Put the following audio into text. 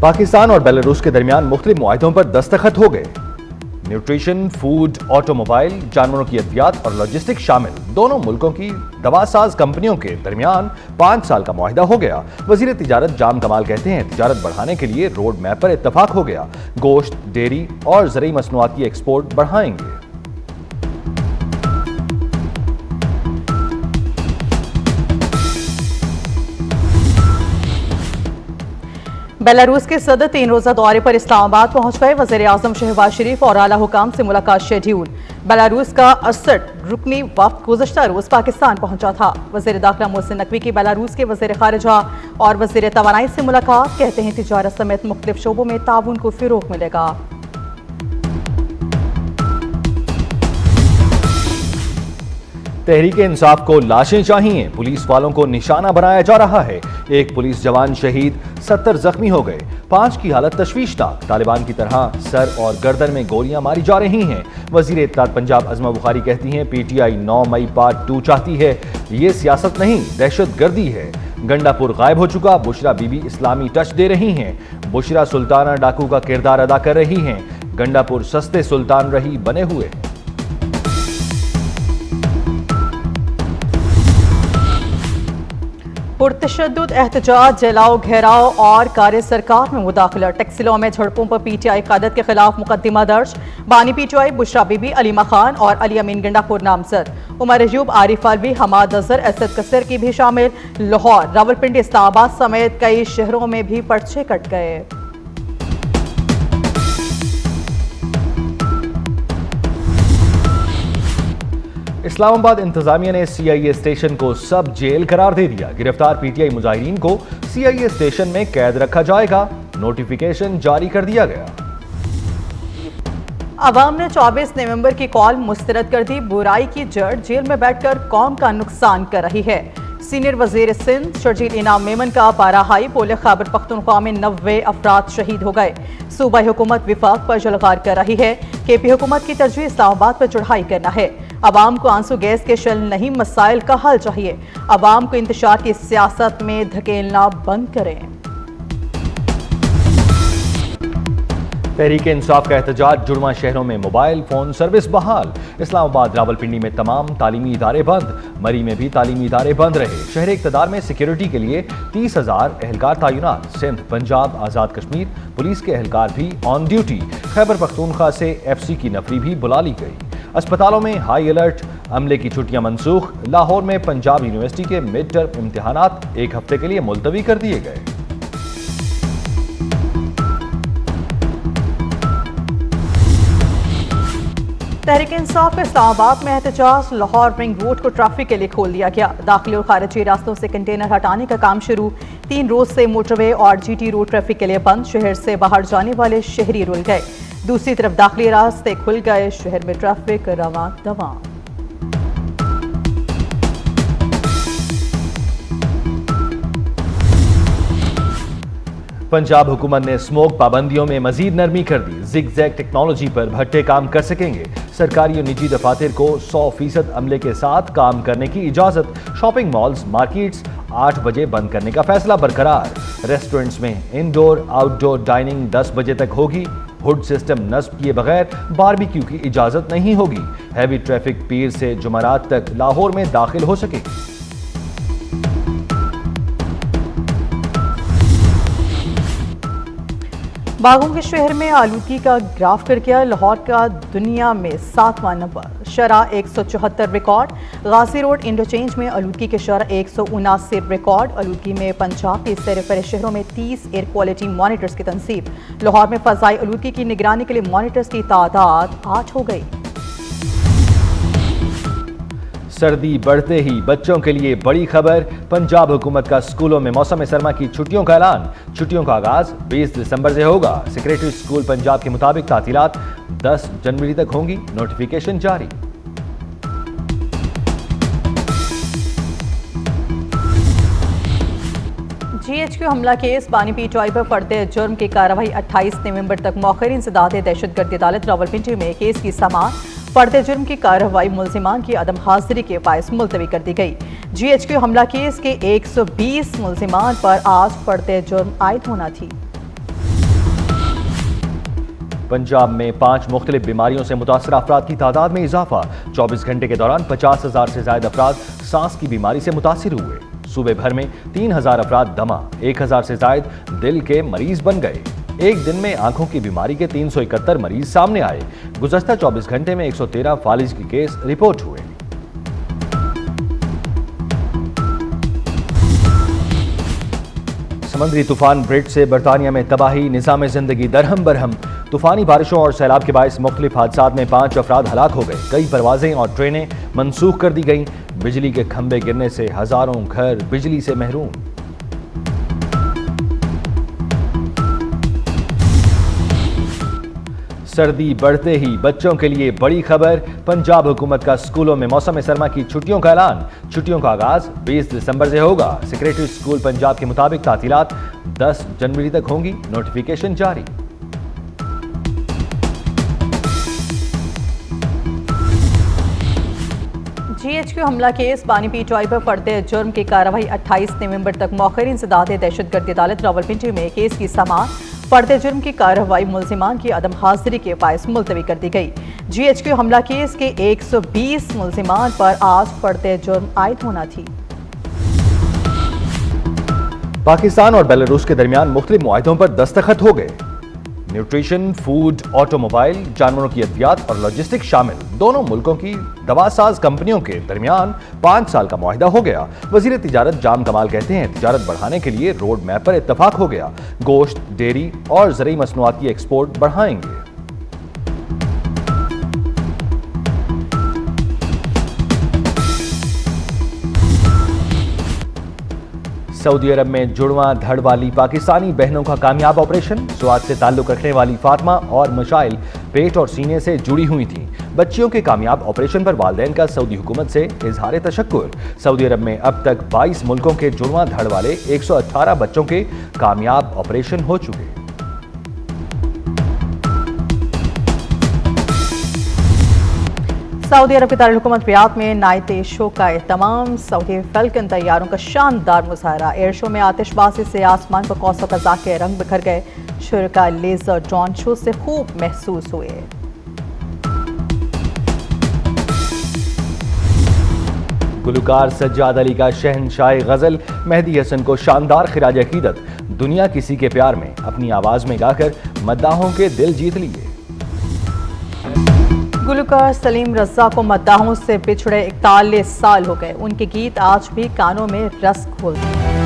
पाकिस्तान और बेलारूस के दरमियान मुख्तलिफ मुआहिदों पर दस्तखत हो गए। न्यूट्रिशन, फूड, ऑटोमोबाइल, जानवरों की अद्वियात और लॉजिस्टिक शामिल दोनों मुल्कों की दवासाज कंपनियों के दरमियान 5 साल का मुआहिदा हो गया। वजीर तिजारत जाम कमाल कहते हैं, तिजारत बढ़ाने के लिए रोड मैप पर इत्तफाक हो गया। गोश्त, डेयरी और ज़रूरी मसनूआत की एक्सपोर्ट बढ़ाएंगे। बेलारूस के सदर 3 रोजा दौरे पर इस्लामाबाद पहुंच गए। वज़ीर आज़म शहबाज शरीफ और आला हुकाम से मुलाकात शेड्यूल। बेलारूस का 68 रुकनी वफ्द गुज़श्ता रोज पाकिस्तान पहुंचा था। वज़ीर दाखिला मोहसिन नकवी की बेलारूस के वज़ीर खारिजा और वज़ीर तवानाई से मुलाकात। कहते हैं तिजारत समेत मुख्तलिफ शोबों में ताउन को फ़िरोग मिलेगा। तहरीक इंसाफ को लाशें चाहिए, पुलिस वालों को निशाना बनाया जा रहा है। एक पुलिस जवान शहीद, 70 जख्मी हो गए। 5 की हालत तशवीशनाक। तालिबान की तरह सर और गर्दन में गोलियां मारी जा रही हैं। वजीर इत्तलात पंजाब अज़मा बुखारी कहती हैं, PTI 9 मई पार्ट 2 चाहती है। ये सियासत नहीं, दहशत गर्दी है। गंडापुर गायब हो चुका, बुशरा बीबी इस्लामी टच दे रही हैं। बुशरा सुल्ताना डाकू का किरदार अदा कर रही हैं। गंडापुर सस्ते सुल्तान रही बने हुए। पुरतशद्दुद एहतजाज, जलाओ, घेराव और कार्य सरकार में मुदाखला। टैक्सिलों में झड़पों पर PTI क़यादत के खिलाफ मुकदमा दर्ज। बानी PTI बुशरा बीबी, अलीमा खान और अली अमीन गंडापुर नामजद। उमर अयूब, आरिफ अलवी, हमाद अजहर, असद कसर की भी शामिल। लाहौर, रावलपिंडी, इस्लामाबाद समेत कई शहरों में भी पर्चे कट गए। इस्लामाबाद इंतजामिया ने CIA स्टेशन को सब जेल करार दे दिया। गिरफ्तार PTI मुजाहिरीन को CIA स्टेशन में कैद रखा जाएगा। नोटिफिकेशन जारी कर दिया गया। अवाम ने 24 नवंबर की कॉल मुस्तरद कर दी। बुराई की जड़ जेल में बैठकर कौम का नुकसान कर रही है। सीनियर वजीर सिंध शर्जील इनाम मेमन का 12 हाई बोले, खैबर पख्तूनख्वा में 90 अफराद शहीद हो गए। सूबाई हुकूमत विफाक पर जलगार कर रही है। KP हुकूमत की तरजीह इस्लामाबाद पर चढ़ाई करना है। अवाम को आंसू गैस के शल नहीं, मसाइल का हल चाहिए। अवाम को इंतशार की सियासत में धकेलना बंद करें। तहरीक इंसाफ का एहतजाज, जुड़वा शहरों में मोबाइल फोन सर्विस बहाल। इस्लामाबाद, रावलपिंडी में तमाम तालीमी इदारे बंद। मरी में भी तालीमी इदारे बंद रहे। शहर इक़्तिदार में सिक्योरिटी के लिए 30,000 एहलकार तैनात। सिंध, पंजाब, आज़ाद कश्मीर पुलिस के एहलकार भी ऑन ड्यूटी। खैबर पख्तूनख्वा से FC की नफरी भी बुला ली गई। अस्पतालों में हाई अलर्ट, अमले की छुट्टियां मनसूख। लाहौर में पंजाब यूनिवर्सिटी के मिड टर्म इम्तिहानात 1 हफ्ते के लिए मुलतवी कर दिए गए। तहरीक इंसाफ के इस्लामाबाद में एहतजाज, लाहौर रिंग रोड को ट्रैफिक के लिए खोल दिया गया। दाखिली और खारिजी रास्तों से कंटेनर हटाने का काम शुरू। 3 रोज से मोटरवे और GT रोड ट्रैफिक के लिए बंद। शहर से बाहर जाने वाले शहरी रुल गए। दूसरी तरफ दाखिली रास्ते खुल गए। शहर में ट्रैफिक रवां दवां। पंजाब हुकूमत ने स्मोक पाबंदियों में मजीद नरमी कर दी। जिग-जैग टेक्नोलॉजी पर भट्टे काम कर सकेंगे। सरकारी और निजी दफातर को 100% अमले के साथ काम करने की इजाजत। शॉपिंग मॉल्स, मार्केट्स 8 बजे बंद करने का फैसला बरकरार। रेस्टोरेंट्स में इंडोर आउटडोर डाइनिंग 10 बजे तक होगी। हुड सिस्टम नस्ब किए बगैर बारबेक्यू की इजाजत नहीं होगी। हैवी ट्रैफिक पीर से जुमेरात तक लाहौर में दाखिल हो सकेगी। बागों के शहर में आलूगी का ग्राफ कर गया। लाहौर का दुनिया में 7वां नंबर। शरह 174 रिकॉर्ड। गाजी रोड इंटरचेंज में आलूगी के शरह 179 रिकॉर्ड। आलूगी में पंजाब के सैर शहरों में 30 एयर क्वालिटी मॉनिटर्स की तनसीब। लाहौर में फ़ज़ाई आलूगी की निगरानी के लिए मॉनिटर्स की तादाद 8 हो गई। सर्दी बढ़ते ही बच्चों के लिए बड़ी खबर। पंजाब हुकूमत का स्कूलों में मौसम सरमा की छुट्टियों का ऐलान। छुट्टियों का आगाज 20 दिसंबर से होगा। सेक्रेटरी स्कूल पंजाब के मुताबिक तातीलात 10 जनवरी तक होंगी। नोटिफिकेशन जारी। GHQ हमला केस, बानी PTI पर फर्द जुर्म की कार्रवाई 28 नवंबर तक मौखर। इंसदाद दहशतगर्दी अदालत रावलपिंडी में केस की समाअत। फर्द जुर्म की कार्रवाई मुल्जिमान की अदम हाजिरी के बायस मुलतवी कर दी गई। GHQ हमला केस के 120 मुल्जिमान पर आज फर्द जुर्म आयद होना थी। पंजाब में 5 मुख्तलिफ बीमारियों से मुतासर अफराद की तादाद में इजाफा। 24 घंटे के दौरान 50,000 से ज्यादा अफराद सांस की बीमारी से मुतासर हुए। सूबे भर में 3,000 अफराद दमा, 1,000 से ज्यादा दिल के मरीज बन गए। एक दिन में आंखों की बीमारी के 371 मरीज सामने आए। गुज़श्ता 24 घंटे में 113 फालिज के केस रिपोर्ट हुए। समुद्री तूफान ब्रिट से बरतानिया में तबाही, निज़ाम जिंदगी दरहम बरहम। तूफानी बारिशों और सैलाब के बायस मुख्तलिफ हादसात में 5 अफराद हलाक हो गए। कई परवाजें और ट्रेनें मनसूख कर दी गईं। बिजली के खंभे गिरने से हजारों घर बिजली से महरूम। सर्दी बढ़ते ही बच्चों के लिए बड़ी खबर। पंजाब हुकूमत का स्कूलों में मौसम सरमा की छुट्टियों का ऐलान। छुट्टियों का आगाज 20 दिसंबर से होगा। सेक्रेटरी स्कूल पंजाब के मुताबिक तातीलात 10 जनवरी तक होंगी। नोटिफिकेशन जारी। GHQ हमला केस बानी पीटीआई पर फर्द जुर्म की कार्रवाई 28 नवंबर तक मौखर इंसदाद दहशतगर्दी अदालत रावलपिंडी में केस की समाअत फर्द जुर्म की कार्रवाई मुल्जिमान की अदम हाजिरी के बायस मुलतवी कर दी गई। GHQ हमला केस के 120 मुल्जिमान पर आज फर्द जुर्म आयद होना थी। पाकिस्तान और बेलारूस के दरमियान मुख्तलिफ मुआहदों पर दस्तखत हो गए। न्यूट्रिशन, फूड, ऑटोमोबाइल, जानवरों की अद्वियात और लॉजिस्टिक शामिल दोनों मुल्कों की दवासाज कंपनियों के दरमियान 5 साल का मुआहिदा हो गया। वजीर तिजारत जाम कमाल कहते हैं तिजारत बढ़ाने के लिए रोड मैप पर इत्तफाक हो गया। गोश्त, डेयरी और ज़रूरी मसनूआत की एक्सपोर्ट बढ़ाएंगे। सऊदी अरब में जुड़वां धड़ वाली पाकिस्तानी बहनों का कामयाब ऑपरेशन। स्वाद से ताल्लुक रखने वाली फातिमा और मशाइल पेट और सीने से जुड़ी हुई थीं। बच्चियों के कामयाब ऑपरेशन पर वालिदैन का सऊदी हुकूमत से इजहार तशक्कुर। सऊदी अरब में अब तक 22 मुल्कों के जुड़वां धड़ वाले 118 बच्चों के कामयाब ऑपरेशन हो चुके। सऊदी अरब के दारुल-हुकूमत रियाद में नाइट शो का तमाम सऊदी फैल्कन तैयारों का शानदार मुजाहरा। एयर शो में आतिशबाजी से आसमान पर कौसो कज़ा के रंग बिखर गए। शुरा लेजर ड्रोन शो से खूब महसूस हुए। गुलकार सज्जाद अली का शहनशाह गजल मेहदी हसन को शानदार खिराज अकीदत। दुनिया किसी के प्यार में अपनी आवाज में गाकर मद्दाहों के दिल जीत लिए। गुलकार सलीम रज़ा को मद्दाहों से बिछड़े 41 साल हो गए। उनके गीत आज भी कानों में रस घोलते हैं।